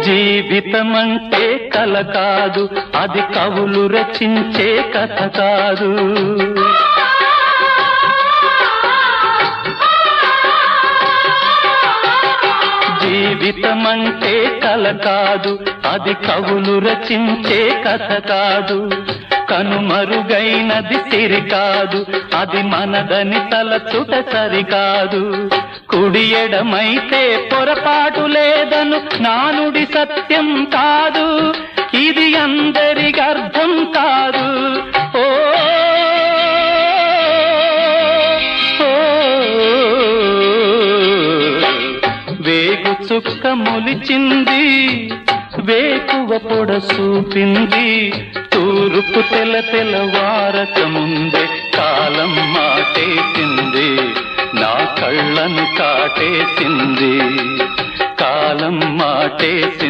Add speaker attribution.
Speaker 1: జీవితమంటే కల కాదు, అది కవులు రచించే కథ కాదు. జీవితమంటే కల కాదు, అది కవులు రచించే కథ కాదు. కనుమరుగైనది సిరి కాదు, అది మనదని తలచుట సరికాదు. కుడి ఎడమైతే పొరపాటు లేదను నానుడి సత్యం కాదు, ఇది అందరికి అర్థం కాదు. ఓ వేగు చుక్క మొలిచింది, వేకువ పొడ చూపింది, తూర్పు తెల్లవారక ముందే కాలం మాటేసింది, నా కళ్ళను కాటేసింది, కాలం మాటేసింది.